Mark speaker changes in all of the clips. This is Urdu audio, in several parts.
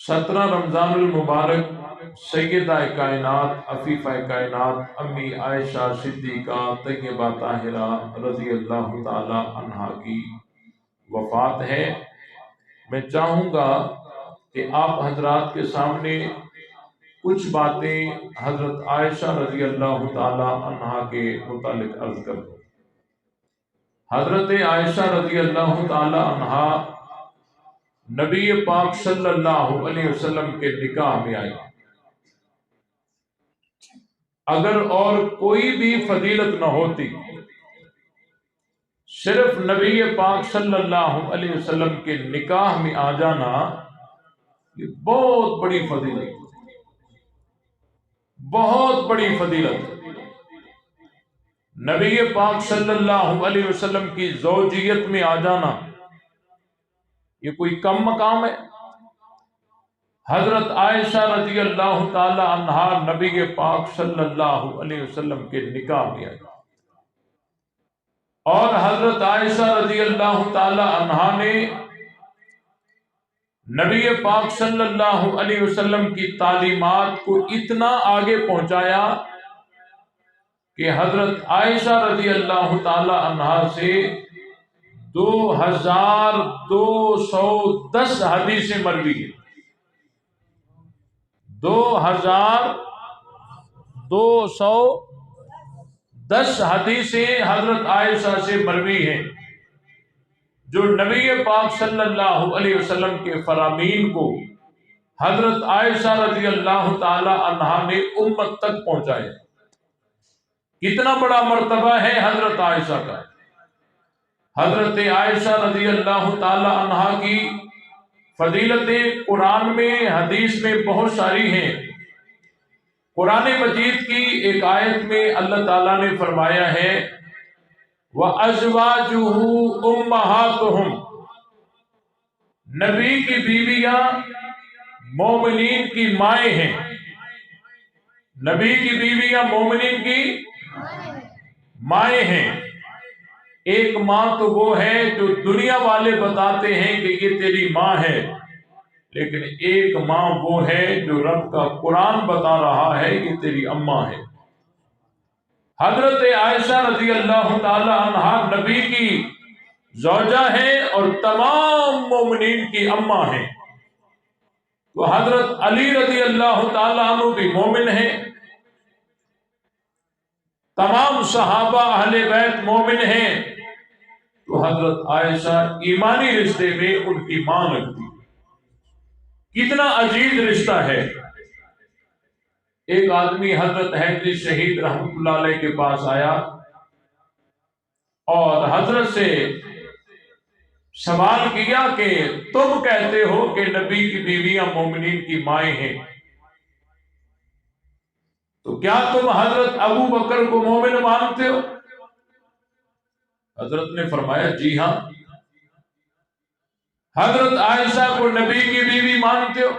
Speaker 1: 17 رمضان المبارک سیدہ کائنات عفیفہ کائنات امی عائشہ صدیقہ طیبہ طاہرہ رضی اللہ تعالی عنہا کی وفات ہے۔ میں چاہوں گا کہ آپ حضرات کے سامنے کچھ باتیں حضرت عائشہ رضی اللہ تعالی عنہا کے متعلق عرض کر دوں۔ حضرت عائشہ رضی اللہ تعالی عنہا نبی پاک صلی اللہ علیہ وسلم کے نکاح میں آئی۔ اگر اور کوئی بھی فضیلت نہ ہوتی، صرف نبی پاک صلی اللہ علیہ وسلم کے نکاح میں آ جانا یہ بہت بڑی فضیلت، بہت بڑی فضیلت۔ نبی پاک صلی اللہ علیہ وسلم کی زوجیت میں آ جانا یہ کوئی کم مقام ہے؟ حضرت عائشہ رضی اللہ تعالی عنہا نبی پاک صلی اللہ علیہ وسلم کے نکاح میں آئی، اور حضرت عائشہ رضی اللہ تعالی عنہا نے نبی پاک صلی اللہ علیہ وسلم کی تعلیمات کو اتنا آگے پہنچایا کہ حضرت عائشہ رضی اللہ تعالی عنہا سے 2210 حدیثیں مروی ہیں۔ 2210 حدیثیں حضرت عائشہ سے مروی ہیں، جو نبی پاک صلی اللہ علیہ وسلم کے فرامین کو حضرت عائشہ رضی اللہ تعالی عنہا نے امت تک پہنچائے۔ کتنا بڑا مرتبہ ہے حضرت عائشہ کا۔ حضرت عائشہ رضی اللہ تعالی عنہا کی فضیلتیں قرآن میں حدیث میں بہت ساری ہیں۔ قرآن مجید کی ایک آیت میں اللہ تعالیٰ نے فرمایا ہے وَأَزْوَاجُهُ أُمَّهَاتُهُمْ، نبی کی بیویاں مومنین کی مائیں ہیں۔ نبی کی بیویاں مومنین کی مائیں ہیں۔ ایک ماں تو وہ ہے جو دنیا والے بتاتے ہیں کہ یہ تیری ماں ہے، لیکن ایک ماں وہ ہے جو رب کا قرآن بتا رہا ہے یہ تیری اماں ہے۔ حضرت عائشہ رضی اللہ تعالی عنہا نبی کی زوجہ ہیں اور تمام مومنین کی اماں ہیں۔ تو حضرت علی رضی اللہ تعالی عنہ بھی مومن ہیں، تمام صحابہ اہل بیت مومن ہیں، تو حضرت عائشہ ایمانی رشتے میں ان کی ماں لگتی۔ کتنا عزیز رشتہ ہے۔ ایک آدمی حضرت حیدری شہید رحمت اللہ علیہ کے پاس آیا اور حضرت سے سوال کیا کہ تم کہتے ہو کہ نبی کی بیویاں مومنین کی مائیں ہیں، تو کیا تم حضرت ابو بکر کو مومن مانتے ہو؟ حضرت نے فرمایا جی ہاں۔ حضرت عائشہ کو نبی کی بیوی مانتے ہو؟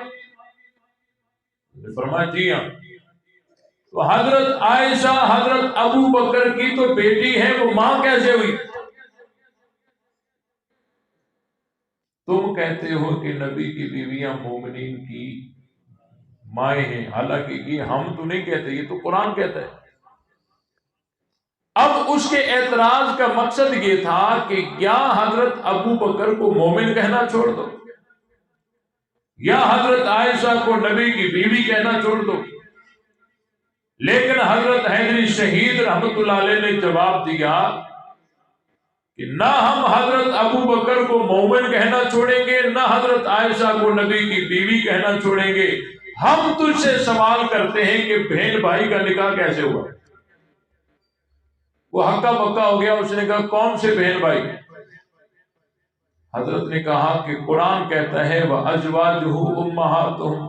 Speaker 1: نے فرمایا جی ہاں۔ تو حضرت عائشہ حضرت ابو بکر کی تو بیٹی ہے، وہ ماں کیسے ہوئی؟ تم کہتے ہو کہ نبی کی بیویاں مومنین کی مائیں ہیں، حالانکہ یہ ہم تو نہیں کہتے، یہ تو قرآن کہتا ہے۔ اب اس کے اعتراض کا مقصد یہ تھا کہ یا حضرت ابو بکر کو مومن کہنا چھوڑ دو، یا حضرت عائشہ کو نبی کی بیوی کہنا چھوڑ دو۔ لیکن حضرت حیدری شہید رحمت اللہ علیہ نے جواب دیا کہ نہ ہم حضرت ابو بکر کو مومن کہنا چھوڑیں گے، نہ حضرت عائشہ کو نبی کی بیوی کہنا چھوڑیں گے۔ ہم تجھ سے سوال کرتے ہیں کہ بہن بھائی کا نکاح کیسے ہوا؟ وہ ہکا بکا ہو گیا، اس نے کہا کون سے بہن بھائی؟ حضرت نے کہا کہ قرآن کہتا ہے وَأَزْوَاجُهُ أُمَّهَاتُهُمْ،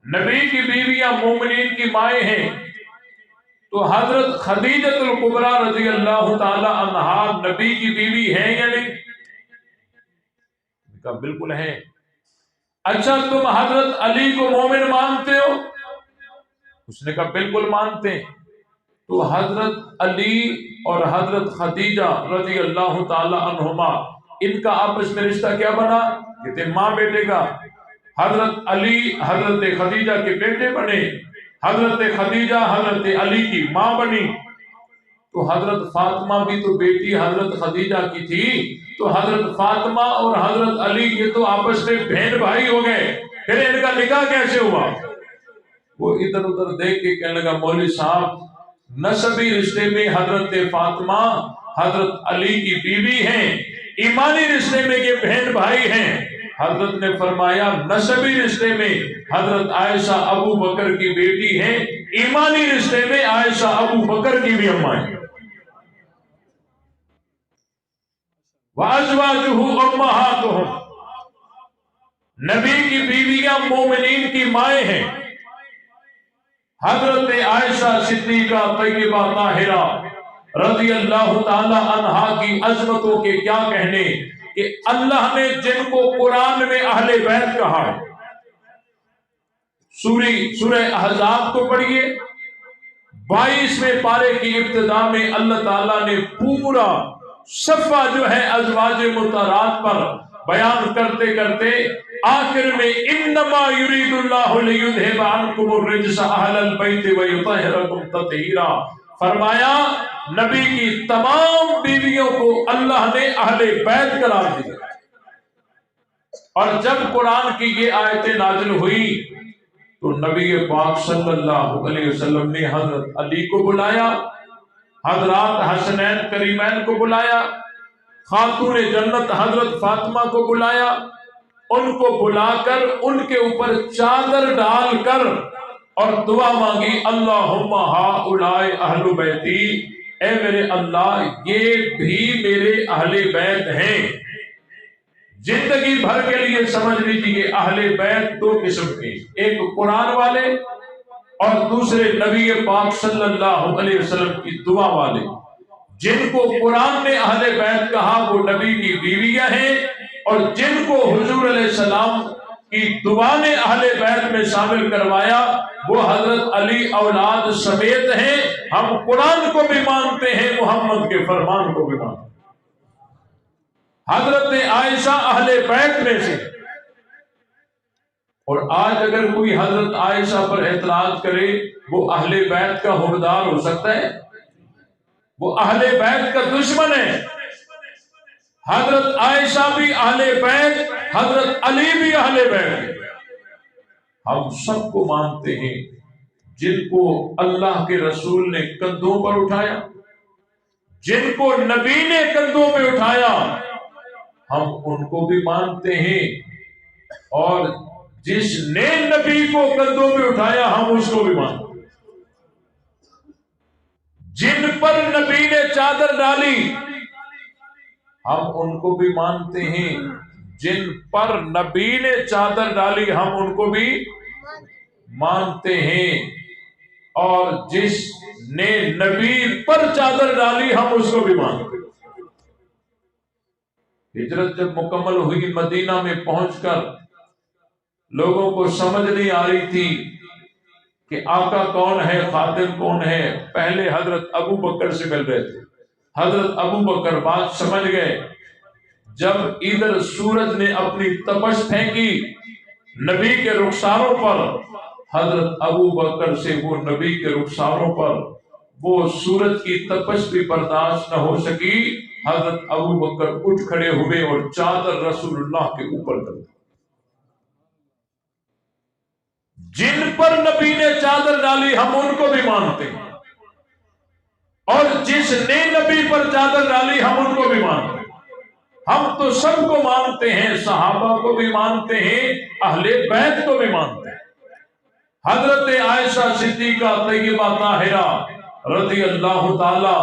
Speaker 1: نبی کی بیویاں مومنین کی مائیں ہیں۔ تو حضرت خدیجۃ الکبریٰ رضی اللہ تعالی عنہا نبی کی بیوی ہیں یا نہیں؟ کہا بالکل ہیں۔ اچھا تم حضرت علی کو مومن مانتے ہو؟ اس نے کہا بالکل مانتے ہیں۔ تو حضرت علی اور حضرت خدیجہ رضی اللہ تعالی عنہما ان کا آپس میں رشتہ کیا بنا؟ کہتے ماں بیٹے کا۔ حضرت علی حضرت خدیجہ کے بیٹے بنے، حضرت خدیجہ حضرت علی کی ماں بنی، تو حضرت فاطمہ بھی تو بیٹی حضرت خدیجہ کی تھی، تو حضرت فاطمہ اور حضرت علی یہ تو آپس میں بہن بھائی ہو گئے، پھر ان کا نکاح کیسے ہوا؟ وہ ادھر ادھر دیکھ کے کہنے لگا مولوی صاحب نسبی رشتے میں حضرت فاطمہ حضرت علی کی بیوی ہیں، ایمانی رشتے میں یہ بہن بھائی ہیں۔ حضرت نے فرمایا نسبی رشتے میں حضرت عائشہ ابو بکر کی بیٹی ہیں، ایمانی رشتے میں عائشہ ابو بکر کی بھی اماں ہیں۔ وَأَزْوَاجُهُ أُمَّهَاتُهُمْ، نبی کی بیویاں مومنین کی مائیں ہیں۔ حضرت عائشہ صدیقہ طیبہ طاہرہ رضی اللہ تعالی عنہا کی عظمتوں کے کیا کہنے کہ اللہ نے جن کو قرآن میں اہل بیت کہا ہے، سورہ احزاب کو پڑھیے، 22ویں پارے کی ابتدا میں اللہ تعالیٰ نے پورا صفحہ جو ہے ازواج مطہرات پر بیان کرتے کرتے آخر میں انما یرید اللہ لیذھب عنکم الرجس اہل البیت ویطہرکم تطہیرا، فرمایا نبی کی تمام بیویوں کو اللہ نے اہل بیت قرار دیا۔ اور جب قرآن کی یہ آیتیں نازل ہوئی تو نبی پاک صلی اللہ علیہ وسلم نے حضرت علی کو بلایا، حضرات حسنین کریمین کو بلایا، خاتون جنت حضرت فاطمہ کو بلایا، ان کو بلا کر ان کے اوپر چادر ڈال کر اور دعا مانگی اللہم ہؤلاء اہل بیتی، اے میرے اللہ یہ بھی میرے اہل بیت ہیں۔ زندگی بھر کے لیے سمجھ لیجیے اہل بیت دو قسم کے، ایک قرآن والے اور دوسرے نبی پاک صلی اللہ علیہ وسلم کی دعا والے۔ جن کو قرآن نے اہل بیت کہا وہ نبی کی بیویاں ہیں، اور جن کو حضور علیہ السلام کی دعا نے اہل بیت میں شامل کروایا وہ حضرت علی اولاد سمیت ہیں۔ ہم قرآن کو بھی مانتے ہیں، محمد کے فرمان کو بھی مانتے ہیں۔ حضرت عائشہ اہل بیت میں سے، اور آج اگر کوئی حضرت عائشہ پر اعتراض کرے وہ اہل بیت کا حقدار ہو سکتا ہے؟ وہ اہل بیت کا دشمن ہے۔ حضرت عائشہ بھی اہل بیت، حضرت علی بھی اہل بیت۔ ہم سب کو مانتے ہیں جن کو اللہ کے رسول نے کندھوں پر اٹھایا، جن کو نبی نے کندھوں پہ اٹھایا ہم ان کو بھی مانتے ہیں، اور جس نے نبی کو کندھوں پہ اٹھایا ہم اس کو بھی مانتے ہیں۔ جن پر نبی نے چادر ڈالی ہم ان کو بھی مانتے ہیں، جن پر نبی نے چادر ڈالی ہم ان کو بھی مانتے ہیں، اور جس نے نبی پر چادر ڈالی ہم اس کو بھی مانتے ہیں۔ ہجرت جب مکمل ہوئی مدینہ میں پہنچ کر لوگوں کو سمجھ نہیں آ رہی تھی کہ آقا کون ہے، خادم کون ہے۔ پہلے حضرت ابو بکر سے مل رہے تھے، حضرت ابو بکر بات سمجھ گئے۔ جب ادھر سورج نے اپنی تپش پھینکی نبی کے رخساروں پر، حضرت ابو بکر سے وہ نبی کے رخساروں پر وہ سورج کی تپش بھی برداشت نہ ہو سکی۔ حضرت ابو بکر اٹھ کھڑے ہوئے اور چادر رسول اللہ کے اوپر کر دی۔ جن پر نبی نے چادر ڈالی ہم ان کو بھی مانتے ہیں، اور جس نے نبی پر چادر ڈالی ہم ان کو بھی مانتے ہیں۔ ہم تو سب کو مانتے ہیں، صحابہ کو بھی مانتے ہیں، اہل بیت کو بھی مانتے ہیں۔ حضرت عائشہ صدیقہ طیبہ طاہرہ رضی اللہ تعالی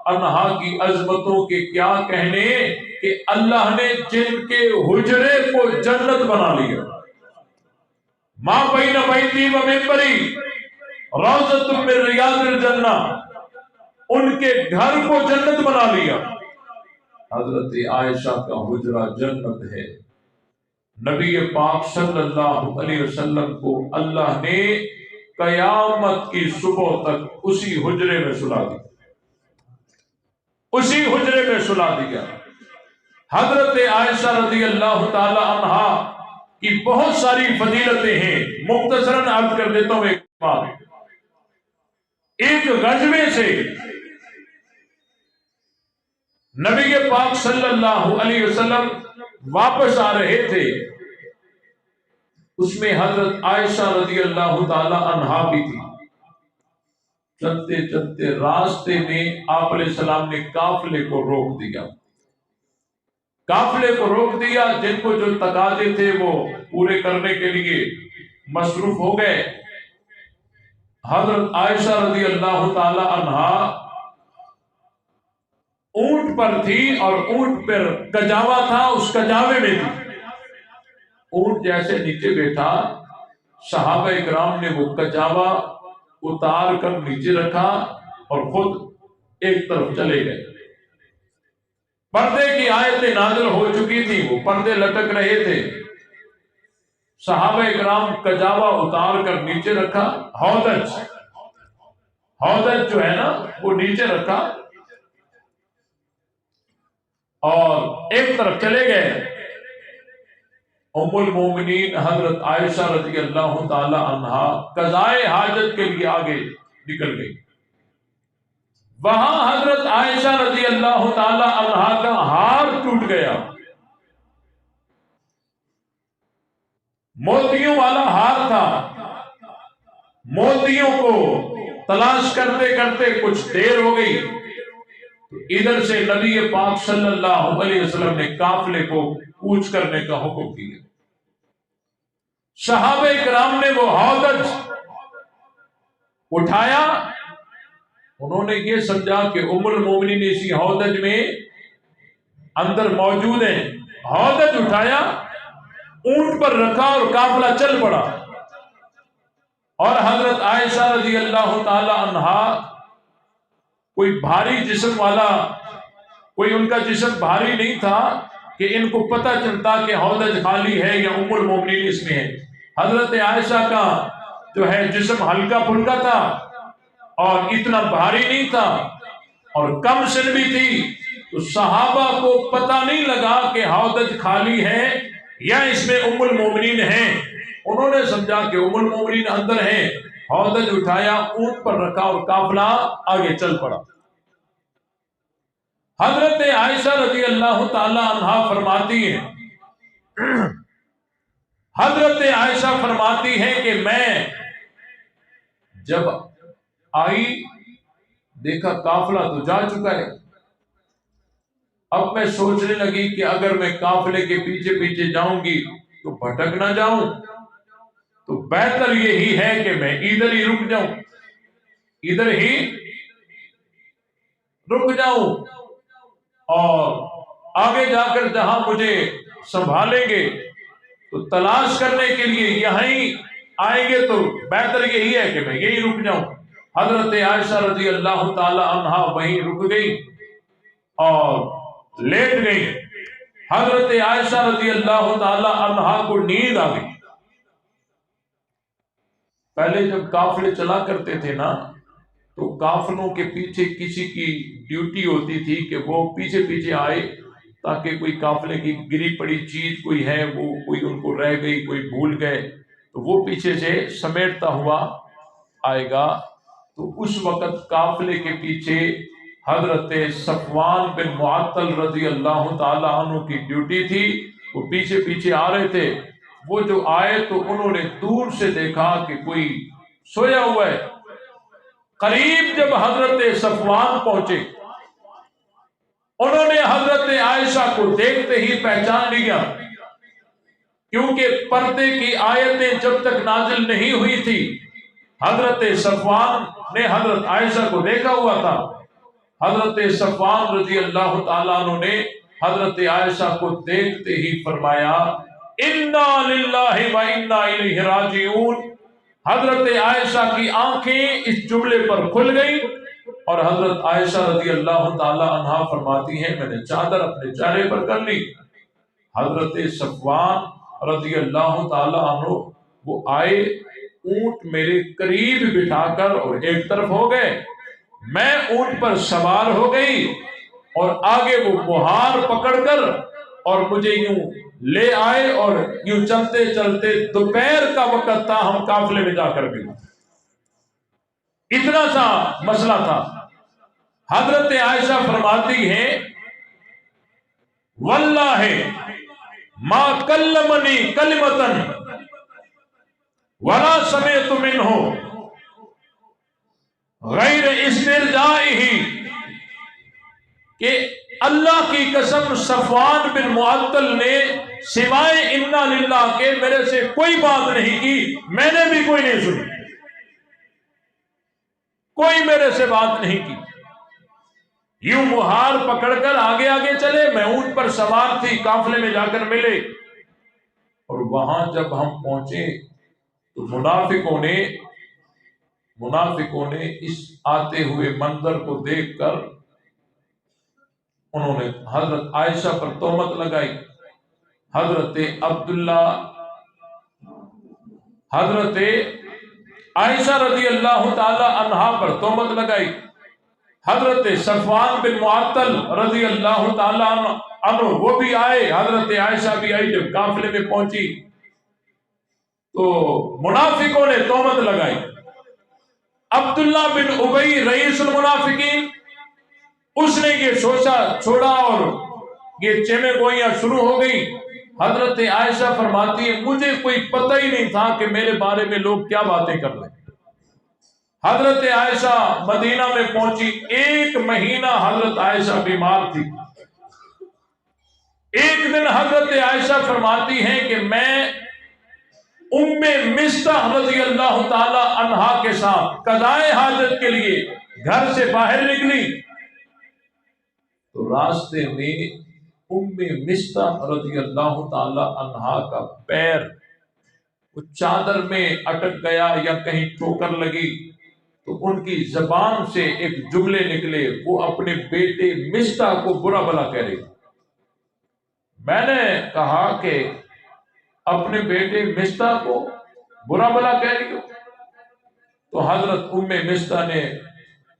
Speaker 1: عنہا کی عظمتوں کے کیا کہنے کہ اللہ نے جن کے حجرے کو جنت بنا لیا۔ ما بین بیتی و منبری روضۃ من ریاض الجنہ، ان کے گھر کو جنت بنا لیا۔ حضرت عائشہ کا حجرہ جنت ہے۔ نبی پاک صلی اللہ علیہ وسلم کو اللہ نے قیامت کی صبح تک اسی حجرے میں سلا دیا، اسی حجرے میں سلا دیا۔ حضرت عائشہ رضی اللہ تعالی عنہا کی بہت ساری فضیلتیں ہیں. مختصراً عرض کر دیتا ہوں ایک بات. ایک غزوے سے نبی کے پاک صلی اللہ علیہ وسلم واپس آ رہے تھے. اس میں حضرت عائشہ رضی اللہ تعالی عنہا بھی تھی. چلتے چلتے راستے میں آپ علیہ السلام نے قافلے کو روک دیا. قافلے کو روک دیا. جن کو جو تقاضے تھے وہ پورے کرنے کے لیے مصروف ہو گئے. حضرت عائشہ رضی اللہ تعالی عنہا اونٹ پر تھی اور اونٹ پر کجاوا تھا. اس کجاوے میں تھی. اونٹ جیسے نیچے بیٹھا صحابہ اکرام نے وہ کجاوا اتار کر نیچے رکھا اور خود ایک طرف چلے گئے. پردے کی آیتیں نازل ہو چکی تھی. وہ پردے لٹک رہے تھے. صحابہ اکرام کجاوا اتار کر نیچے رکھا. ہودج جو ہے نا وہ نیچے رکھا اور ایک طرف چلے گئے. ام المومنین حضرت عائشہ رضی اللہ تعالی عنہا قضائے حاجت کے لیے آگے نکل گئی. وہاں حضرت عائشہ رضی اللہ تعالی عنہا کا ہار ٹوٹ گیا. موتیوں والا ہار تھا. موتیوں کو تلاش کرتے کرتے کچھ دیر ہو گئی. ادھر سے نبی پاک صلی اللہ علیہ وسلم نے قافلے کو کوچ کرنے کا حکم دیا. صحابہ کرام نے وہ ہودج اٹھایا. انہوں نے یہ سمجھا کہ ام المومنین اسی ہودج میں اندر موجود ہیں. ہودج اٹھایا, اونٹ پر رکھا اور قافلہ چل پڑا. اور حضرت عائشہ رضی اللہ تعالی عنہا کوئی بھاری جسم والا, کوئی ان کا جسم بھاری نہیں تھا کہ ان کو پتہ چلتا کہ ہودج خالی ہے یا ام المومنین اس میں ہے. حضرت عائشہ کا جو ہے جسم ہلکا پھلکا تھا اور اتنا بھاری نہیں تھا اور کم سن بھی تھی. تو صحابہ کو پتہ نہیں لگا کہ ہودج خالی ہے یا اس میں ام المومنین ہیں. انہوں نے سمجھا کہ ام المومنین اندر ہیں. ہودج اٹھایا, اونٹ پر رکھا اور قافلہ آگے چل پڑا. حضرت عائشہ رضی اللہ تعالی عنہا فرماتی ہیں, حضرت عائشہ فرماتی ہے کہ میں جب آئی دیکھا قافلہ تو جا چکا ہے. اب میں سوچنے لگی کہ اگر میں قافلے کے پیچھے پیچھے جاؤں گی تو بھٹک نہ جاؤں, تو بہتر یہی ہے کہ میں ادھر ہی رک جاؤں, ادھر ہی رک جاؤں اور آگے جا کر جہاں مجھے سنبھالیں گے تو تلاش کرنے کے لیے یہیں آئیں گے تو بہتر یہی ہے کہ میں یہی رک جاؤں. حضرت عائشہ رضی اللہ تعالی عنہا وہیں رک گئی اور لیٹ گئی. حضرت عائشہ رضی اللہ تعالی عنہا کو نیند آ گئی. پہلے جب قافلے چلا کرتے تھے نا تو قافلوں کے پیچھے کسی کی ڈیوٹی ہوتی تھی کہ وہ پیچھے پیچھے آئے تاکہ کوئی قافلے کی گری پڑی چیز کوئی ہے, وہ کوئی ان کو رہ گئی, کوئی بھول گئے تو وہ پیچھے سے سمیٹتا ہوا آئے گا. تو اس وقت قافلے کے پیچھے حضرت صفوان بن معطل رضی اللہ تعالی عنہ کی ڈیوٹی تھی. وہ پیچھے پیچھے آ رہے تھے. وہ جو آئے تو انہوں نے دور سے دیکھا کہ کوئی سویا ہوا ہے. قریب جب حضرت صفوان پہنچے, انہوں نے حضرت عائشہ کو دیکھتے ہی پہچان لیا, کیونکہ پردے کی آیتیں جب تک نازل نہیں ہوئی تھی حضرت صفوان نے حضرت عائشہ کو دیکھا ہوا تھا. حضرت صفوان رضی اللہ تعالیٰ عنہ نے حضرت عائشہ کو دیکھتے ہی فرمایا انا للہ و انا الیہ راجعون. حضرت عائشہ کی آنکھیں اس جملے پر کھل گئی اور حضرت عائشہ رضی اللہ تعالی عنہا فرماتی ہیں میں نے چادر اپنے چہرے پر کر لی. حضرت صفوان رضی اللہ تعالی عنہ وہ آئے, اونٹ میرے قریب بٹھا کر اور ایک طرف ہو گئے. میں اونٹ پر سوار ہو گئی اور آگے وہ مہار پکڑ کر اور مجھے یوں لے آئے اور یوں چلتے چلتے دوپہر کا وقت تھا، ہم قافلے میں جا کر گئے، اتنا سا مسئلہ تھا۔ حضرت عائشہ فرماتی ہیں واللہ ما کلمنی کلمتن ولا سمعت منہ غیر استرجائہ، کہ اللہ کی قسم صفوان بن معطل نے سوائے انا للہ کے میرے سے کوئی بات نہیں کی، میں نے بھی کوئی نہیں سنی، کوئی میرے سے بات نہیں کی۔ یوں مہار پکڑ کر آگے آگے چلے، میں اونٹ پر سوار تھی، قافلے میں جا کر ملے، اور وہاں جب ہم پہنچے تو منافقوں نے اس آتے ہوئے منظر کو دیکھ کر انہوں نے حضرت عائشہ پر تہمت لگائی، حضرت عائشہ رضی اللہ تعالی عنہا پر تہمت لگائی، حضرت صفوان بن معطل رضی اللہ تعالی عنہ وہ بھی آئے، حضرت عائشہ بھی آئی۔ جب قافلے میں پہنچی تو منافقوں نے تہمت لگائی۔ عبداللہ بن ابی رئیس المنافقین، اس نے یہ سوچا چھوڑا اور یہ چیمے گوئیاں شروع ہو گئی۔ حضرت عائشہ فرماتی ہے مجھے کوئی پتہ ہی نہیں تھا کہ میرے بارے میں لوگ کیا باتیں کر رہے ہیں۔ حضرت عائشہ مدینہ میں پہنچی، 1 مہینہ حضرت عائشہ بیمار تھی۔ ایک دن حضرت عائشہ فرماتی ہیں کہ میں ام مستح رضی اللہ تعالی عنہا کے ساتھ قضائے حاجت کے لیے گھر سے باہر نکلی تو راستے میں ام مستح رضی اللہ تعالی عنہا کا پیر وہ چادر میں اٹک گیا یا کہیں ٹھوکر لگی تو ان کی زبان سے ایک جملے نکلے، وہ اپنے بیٹے مستح کو برا بھلا کہہ رہی۔ میں نے کہا کہ اپنے بیٹے مستح کو برا بھلا کہہ رہی ہو؟ تو حضرت ام مستح نے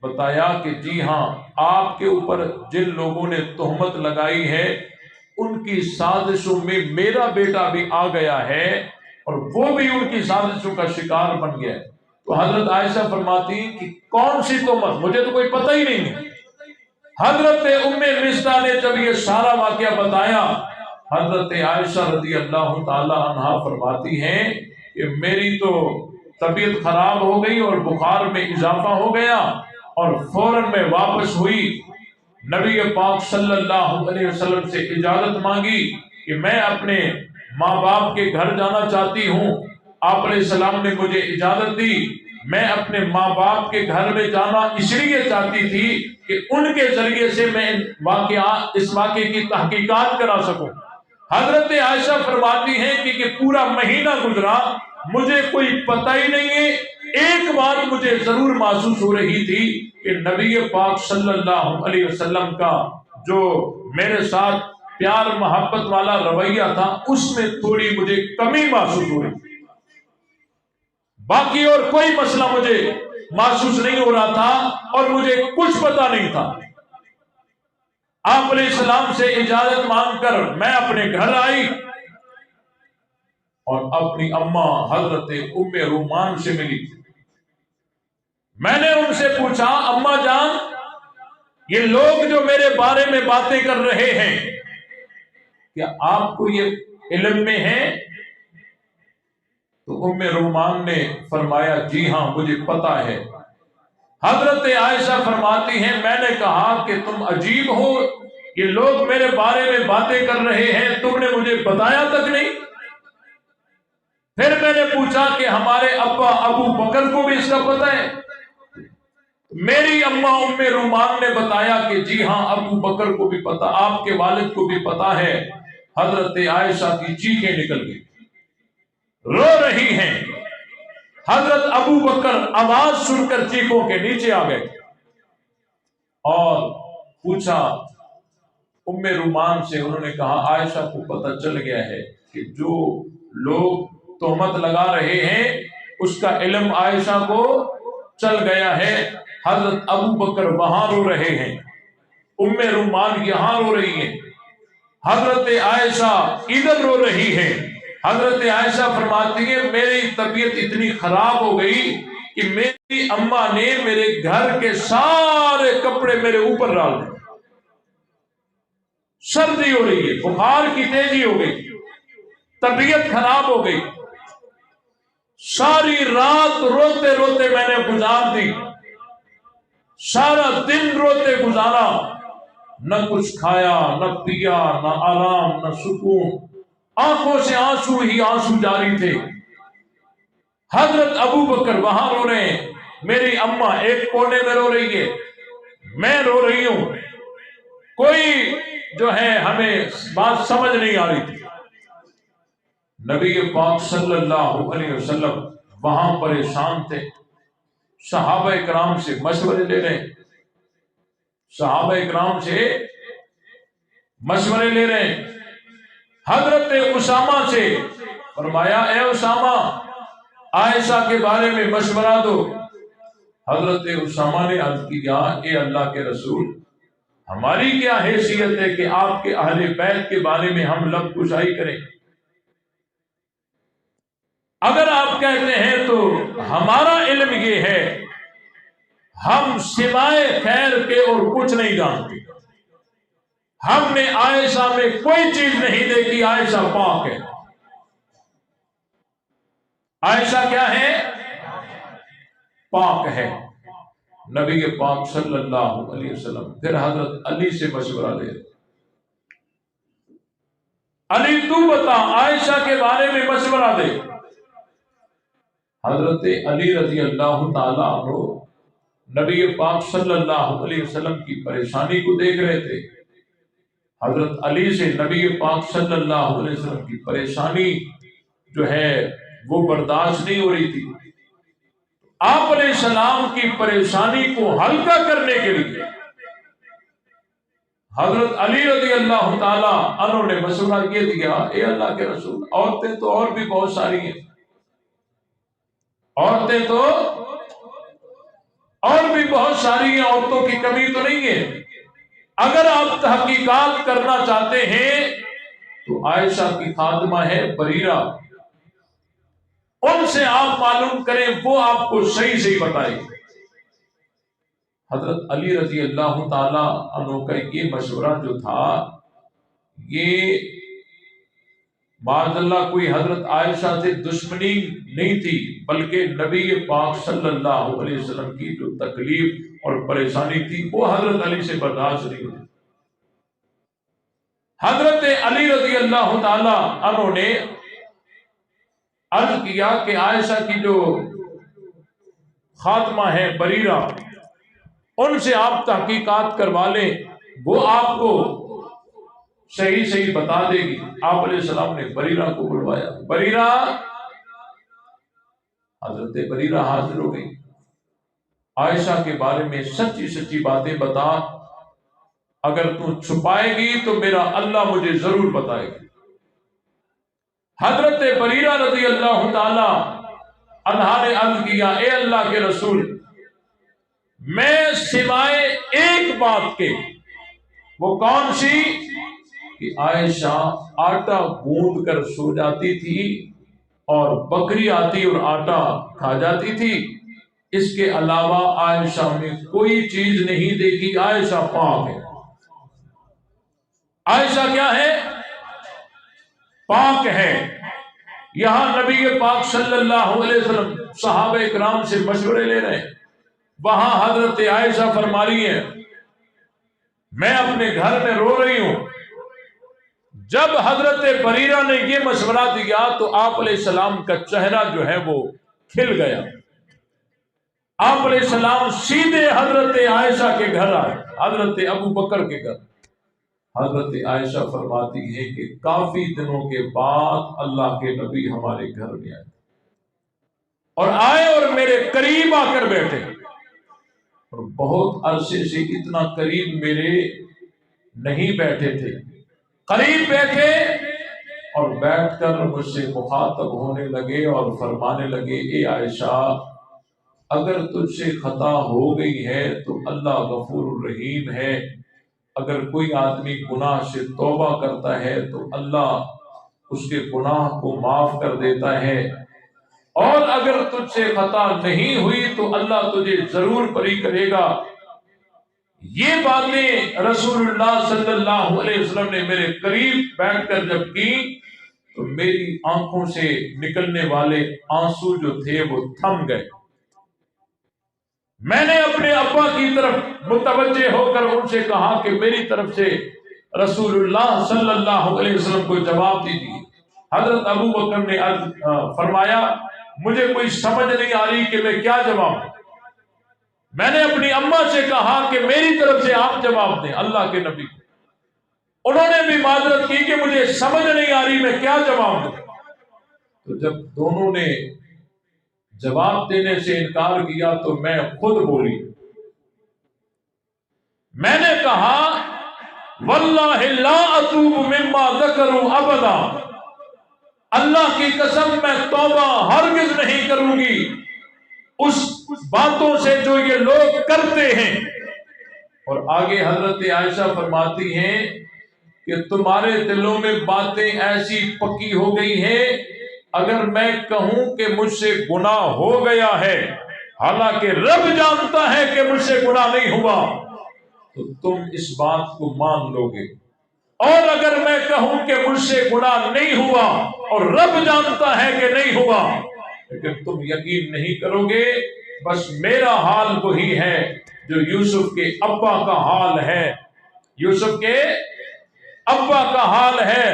Speaker 1: بتایا کہ جی ہاں، آپ کے اوپر جن لوگوں نے تہمت لگائی ہے ان کی سازشوں میں میرا بیٹا بھی آ گیا ہے اور وہ بھی ان کی سازشوں کا شکار بن گیا ہے۔ تو حضرت عائشہ فرماتی کہ کون سی تہمت، مجھے تو کوئی پتہ ہی نہیں ہے۔ حضرت ام مستح نے جب یہ سارا واقعہ بتایا، حضرت عائشہ رضی اللہ تعالی عنہا فرماتی ہیں کہ میری تو طبیعت خراب ہو گئی اور بخار میں اضافہ ہو گیا اور فوراً میں واپس ہوئی، نبی پاک صلی اللہ علیہ وسلم سے اجازت مانگی کہ میں اپنے ماں باپ کے گھر جانا چاہتی ہوں۔ آپ علیہ السلام نے مجھے اجازت دی۔ میں اپنے ماں باپ کے گھر میں جانا اس لیے چاہتی تھی کہ ان کے ذریعے سے میں اس واقعے کی تحقیقات کرا سکوں۔ حضرت عائشہ فرماتی ہیں کہ پورا مہینہ گزرا، مجھے کوئی پتہ ہی نہیں ہے۔ ایک بات مجھے ضرور محسوس ہو رہی تھی کہ نبی پاک صلی اللہ علیہ وسلم کا جو میرے ساتھ پیار محبت والا رویہ تھا اس میں تھوڑی مجھے کمی محسوس ہو رہی تھی، باقی اور کوئی مسئلہ مجھے محسوس نہیں ہو رہا تھا اور مجھے کچھ پتہ نہیں تھا۔ آپ علیہ السلام سے اجازت مانگ کر میں اپنے گھر آئی اور اپنی اماں حضرت ام رومان سے ملی۔ میں نے ان سے پوچھا اماں جان، یہ لوگ جو میرے بارے میں باتیں کر رہے ہیں کیا آپ کو یہ علم میں ہے؟ تو ام رومان نے فرمایا جی ہاں مجھے پتہ ہے۔ حضرت عائشہ فرماتی ہیں میں نے کہا کہ تم عجیب ہو، یہ لوگ میرے بارے میں باتیں کر رہے ہیں، تم نے مجھے بتایا تک نہیں۔ پھر میں نے پوچھا کہ ہمارے ابا ابو بکر کو بھی اس کا پتہ ہے؟ میری اماں ام رومان نے بتایا کہ جی ہاں ابو بکر کو بھی پتہ، آپ کے والد کو بھی پتہ ہے۔ حضرت عائشہ کی چیخیں نکل گئی، رو رہی ہیں۔ حضرت ابو بکر آواز سن کر چیخوں کے نیچے آ گئے اور پوچھا ام رومان سے، انہوں نے کہا عائشہ کو پتہ چل گیا ہے کہ جو لوگ تہمت لگا رہے ہیں اس کا علم عائشہ کو چل گیا ہے۔ حضرت ابو بکر وہاں رو رہے ہیں، ام رومان یہاں رو رہی ہیں۔ حضرت عائشہ ادھر رو رہی ہے. حضرت عائشہ فرماتی ہے میری طبیعت اتنی خراب ہو گئی کہ میری اماں نے میرے گھر کے سارے کپڑے میرے اوپر ڈال دیے. سردی ہو رہی ہے، بخار کی تیزی ہو گئی، طبیعت خراب ہو گئی. ساری رات روتے روتے میں نے گزار دی، سارا دن روتے گزارا، نہ کچھ کھایا نہ پیا نہ آرام نہ سکون، آنکھوں سے آنسو ہی آنسو جاری تھے. حضرت ابو بکر وہاں رو رہے ہیں، میری اماں ایک کونے میں رو رہی ہے، میں رو رہی ہوں. کوئی جو ہے ہمیں بات سمجھ نہیں آ رہی تھی. نبی پاک صلی اللہ علیہ وسلم وہاں پریشان تھے، صحابہ اکرام سے مشورے لے رہے ہیں، صحابہ اکرام سے مشورے لے رہے ہیں. حضرت اسامہ سے فرمایا اے اسامہ عائشہ کے بارے میں مشورہ دو. حضرت اسامہ نے عرض کیا اے اللہ کے رسول، ہماری کیا حیثیت ہے کہ آپ کے اہل بیت کے بارے میں ہم لب کشائی کریں؟ اگر آپ کہتے ہیں تو ہمارا علم یہ ہے ہم سوائے خیر کے اور کچھ نہیں جانتے. ہم نے عائشہ میں کوئی چیز نہیں دیکھی، عائشہ پاک ہے. عائشہ کیا ہے؟ پاک ہے. نبی پاک صلی اللہ علیہ وسلم پھر حضرت علی سے مشورہ لے، علی تو بتا عائشہ کے بارے میں مشورہ دے. حضرت علی رضی اللہ تعالیٰ عنہ نبی پاک صلی اللہ علیہ وسلم کی پریشانی کو دیکھ رہے تھے. حضرت علی سے نبی پاک صلی اللہ علیہ وسلم کی پریشانی جو ہے وہ برداشت نہیں ہو رہی تھی. آپ علیہ السلام کی پریشانی کو ہلکا کرنے کے لیے حضرت علی رضی اللہ تعالی عنہ نے مشورہ یہ دیا اے اللہ کے رسول، عورتیں تو اور بھی بہت ساری ہیں، عورتیں تو اور بھی بہت ساری ہیں، عورتوں کی کمی تو نہیں ہے. اگر آپ تحقیقات کرنا چاہتے ہیں تو عائشہ کی خادمہ ہے بریرہ، ان سے آپ معلوم کریں، وہ آپ کو صحیح صحیح بتائے. حضرت علی رضی اللہ تعالی عنہ کا یہ مشورہ جو تھا یہ معاذ اللہ کوئی حضرت عائشہ سے دشمنی نہیں تھی، بلکہ نبی پاک صلی اللہ علیہ وسلم کی جو تکلیف اور پریشانی تھی وہ حضرت علی سے برداشت نہیں ہوئی. حضرت علی رضی اللہ تعالی عنہ نے عرض کیا کہ عائشہ کی جو خاتمہ ہے بریرہ، ان سے آپ تحقیقات کروا لیں، وہ آپ کو صحیح صحیح بتا دے گی. آپ علیہ السلام نے بریرہ کو بلوایا. بریرہ، حضرت بریرہ حاضر ہو گئی. عائشہ کے بارے میں سچی سچی باتیں بتا، اگر تو چھپائے گی تو میرا اللہ مجھے ضرور بتائے گا. حضرت بریرہ رضی اللہ تعالی عنہا نے عرض کیا اے اللہ کے رسول، میں سوائے ایک بات کے، وہ کون سی؟ کہ عائشہ آٹا گوندھ کر سو جاتی تھی اور بکری آتی اور آٹا کھا جاتی تھی، اس کے علاوہ عائشہ میں کوئی چیز نہیں دیکھی. عائشہ پاک ہے. عائشہ کیا ہے؟ پاک ہے. یہاں نبی پاک صلی اللہ علیہ وسلم صحابہ اکرام سے مشورے لے رہے ہیں، وہاں حضرت عائشہ فرما رہی ہیں میں اپنے گھر میں رو رہی ہوں. جب حضرت بریرہ نے یہ مشورہ دیا تو آپ علیہ السلام کا چہرہ جو ہے وہ کھل گیا. آپ علیہ السلام سیدھے حضرت عائشہ کے گھر آئے، حضرت ابو بکر کے گھر. حضرت عائشہ فرماتی ہے کہ کافی دنوں کے بعد اللہ کے نبی ہمارے گھر میں آئے اور آئے اور میرے قریب آ کر بیٹھے، اور بہت عرصے سے اتنا قریب میرے نہیں بیٹھے تھے. قریب بیٹھے اور بیٹھ کر مجھ سے مخاطب ہونے لگے اور فرمانے لگے اے عائشہ، اگر تجھ سے خطا ہو گئی ہے تو اللہ غفور الرحیم ہے، اگر کوئی آدمی گناہ سے توبہ کرتا ہے تو اللہ اس کے گناہ کو معاف کر دیتا ہے، اور اگر تجھ سے خطا نہیں ہوئی تو اللہ تجھے ضرور بری کرے گا۔ یہ باتیں رسول اللہ صلی اللہ علیہ وسلم نے میرے قریب بیٹھ کر جب کی تو میری آنکھوں سے نکلنے والے آنسو جو تھے وہ تھم گئے۔ میں نے اپنے ابا کی طرف متوجہ ہو کر ان سے کہا کہ میری طرف سے رسول اللہ صلی اللہ علیہ وسلم کو جواب دیجیے۔ حضرت ابو بکر نے فرمایا مجھے کوئی سمجھ نہیں آ رہی کہ میں کیا جواب دوں۔ میں نے اپنی اماں سے کہا کہ میری طرف سے آپ جواب دیں اللہ کے نبی کو۔ انہوں نے بھی معذرت کی کہ مجھے سمجھ نہیں آ رہی میں کیا جواب دوں۔ تو جب دونوں نے جواب دینے سے انکار کیا تو میں خود بولی، میں نے کہا واللہ لا اتوب مما ذکروا ابدا، اللہ کی قسم میں توبہ ہرگز نہیں کروں گی اس باتوں سے جو یہ لوگ کرتے ہیں۔ اور آگے حضرت عائشہ فرماتی ہیں کہ تمہارے دلوں میں باتیں ایسی پکی ہو گئی ہیں، اگر میں کہوں کہ مجھ سے گناہ ہو گیا ہے حالانکہ رب جانتا ہے کہ مجھ سے گناہ نہیں ہوا تو تم اس بات کو مان لو گے، اور اگر میں کہوں کہ مجھ سے گناہ نہیں ہوا اور رب جانتا ہے کہ نہیں ہوا لیکن تم یقین نہیں کرو گے۔ بس میرا حال وہی ہے جو یوسف کے ابا کا حال ہے، یوسف کے ابا کا حال ہے۔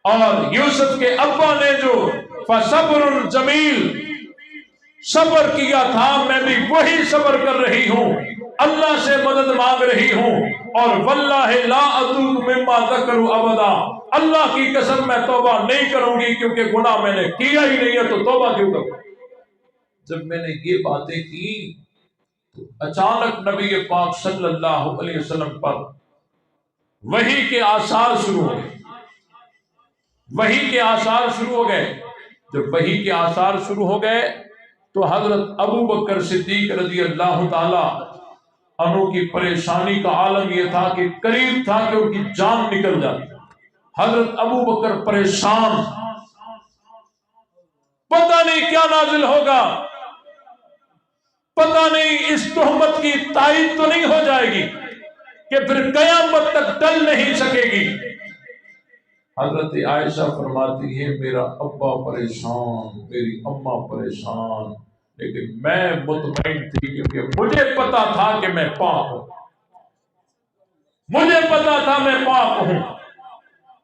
Speaker 1: اور یوسف کے ابا نے جو فصبر جمیل صبر کیا تھا، میں بھی وہی صبر کر رہی ہوں، اللہ سے مدد مانگ رہی ہوں، اور واللہ لا اتوب مما ذکروا ابدا، اللہ کی قسم میں توبہ نہیں کروں گی کیونکہ گناہ میں نے کیا ہی نہیں ہے تو توبہ کیوں کروں۔ جب میں نے یہ باتیں کی تو اچانک نبی پاک صلی اللہ علیہ وسلم پر وحی کے آثار شروع ہو گئے، وحی کے آثار شروع ہو گئے۔ جب وحی کے آثار شروع ہو گئے تو حضرت ابو بکر صدیق رضی اللہ تعالی عنہ کی پریشانی کا عالم یہ تھا کہ قریب تھا کہ ان کی جان نکل جاتی۔ حضرت ابو بکر پریشان، پتہ نہیں کیا نازل ہوگا، پتہ نہیں اس تہمت کی تائید تو نہیں ہو جائے گی کہ پھر قیامت تک ٹل نہیں سکے گی۔ حضرت عائشہ فرماتی ہے میرا ابا پریشان، میری اماں پریشان، لیکن میں مطمئن تھی کیونکہ مجھے پتا تھا کہ میں پاک ہوں، مجھے پتا تھا میں پاک ہوں۔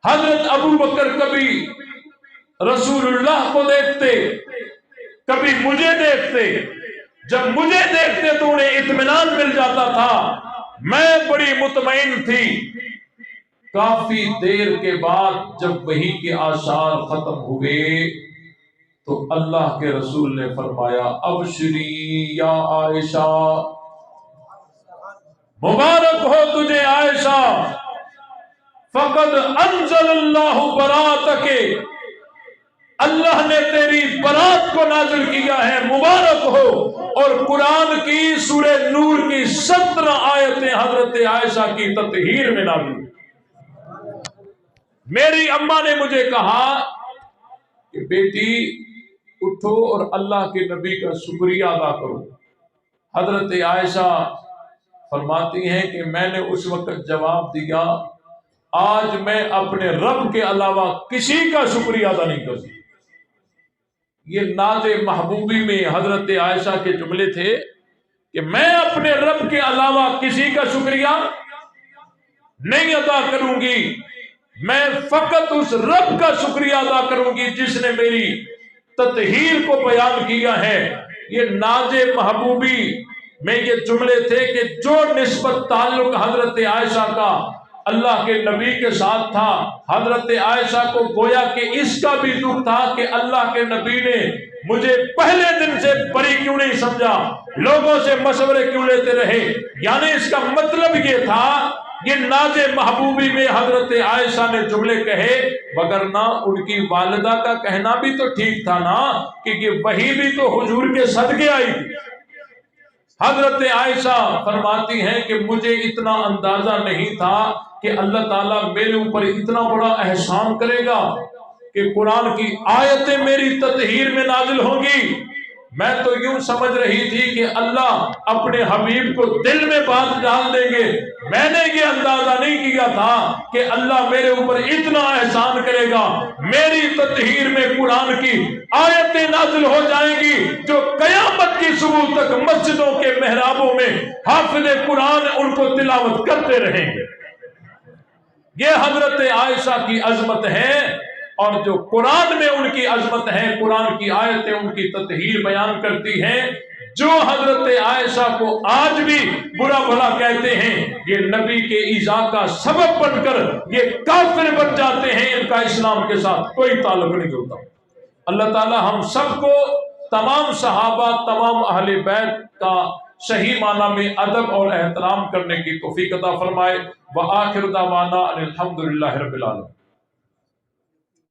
Speaker 1: حضرت ابو بکر کبھی رسول اللہ کو دیکھتے، کبھی مجھے دیکھتے، جب مجھے دیکھتے تو انہیں اطمینان مل جاتا تھا، میں بڑی مطمئن تھی۔ کافی دیر کے بعد جب وحی کے آثار ختم ہوئے تو اللہ کے رسول نے فرمایا ابشری یا عائشہ، مبارک ہو تجھے عائشہ، فقد انزل اللہ براتک، اللہ نے تیری برات کو نازل کیا ہے، مبارک ہو۔ اور قرآن کی سورہ نور کی 17 آیتیں حضرت عائشہ کی تطہیر میں نازل ہوئی۔ میری اماں نے مجھے کہا کہ بیٹی اٹھو اور اللہ کے نبی کا شکریہ ادا کرو۔ حضرت عائشہ فرماتی ہیں کہ میں نے اس وقت جواب دیا آج میں اپنے رب کے علاوہ کسی کا شکریہ ادا نہیں کر سکتا۔ یہ ناز محبوبی میں حضرت عائشہ کے جملے تھے کہ میں اپنے رب کے علاوہ کسی کا شکریہ نہیں ادا کروں گی، میں فقط اس رب کا شکریہ ادا کروں گی جس نے میری تطہیر کو بیان کیا ہے۔ یہ ناز محبوبی میں یہ جملے تھے کہ جو نسبت تعلق حضرت عائشہ کا اللہ کے نبی کے ساتھ تھا، حضرت عائشہ کو گویا کہ اس کا بھی دکھ تھا کہ اللہ کے نبی نے مجھے پہلے دن سے بری کیوں نہیں سمجھا، لوگوں سے مشورے کیوں لیتے رہے۔ یعنی اس کا مطلب یہ تھا، یہ ناز محبوبی میں حضرت عائشہ نے جملے کہے، وگرنہ ان کی والدہ کا کہنا بھی تو ٹھیک تھا نا کہ یہ وحی بھی تو حضور کے صدقے آئی تھی۔ حضرت عائشہ فرماتی ہیں کہ مجھے اتنا اندازہ نہیں تھا کہ اللہ تعالیٰ میرے اوپر اتنا بڑا احسان کرے گا کہ قرآن کی آیتیں میری تطہیر میں نازل ہوں گی۔ میں تو یوں سمجھ رہی تھی کہ اللہ اپنے حبیب کو دل میں بات ڈال دیں گے، میں نے یہ اندازہ نہیں کیا تھا کہ اللہ میرے اوپر اتنا احسان کرے گا، میری تطہیر میں قرآن کی آیتیں نازل ہو جائیں گی جو قیامت کی صبح تک مسجدوں کے محرابوں میں حافظ قرآن ان کو تلاوت کرتے رہیں گے۔ یہ حضرت عائشہ کی عظمت ہے، اور جو قرآن میں ان کی عظمت ہے، قرآن کی آیتیں ان کی تطہیر بیان کرتی ہیں۔ جو حضرت عائشہ کو آج بھی برا بھلا کہتے ہیں، یہ نبی کے ایذا کا سبب بن کر یہ کافر بن جاتے ہیں، ان کا اسلام کے ساتھ کوئی تعلق نہیں ہوتا۔ اللہ تعالی ہم سب کو تمام صحابہ، تمام اہل بیت کا صحیح معنی میں ادب اور احترام کرنے کی توفیق عطا فرمائے۔ وآخر دعوانا ان الحمد للہ رب العالمین۔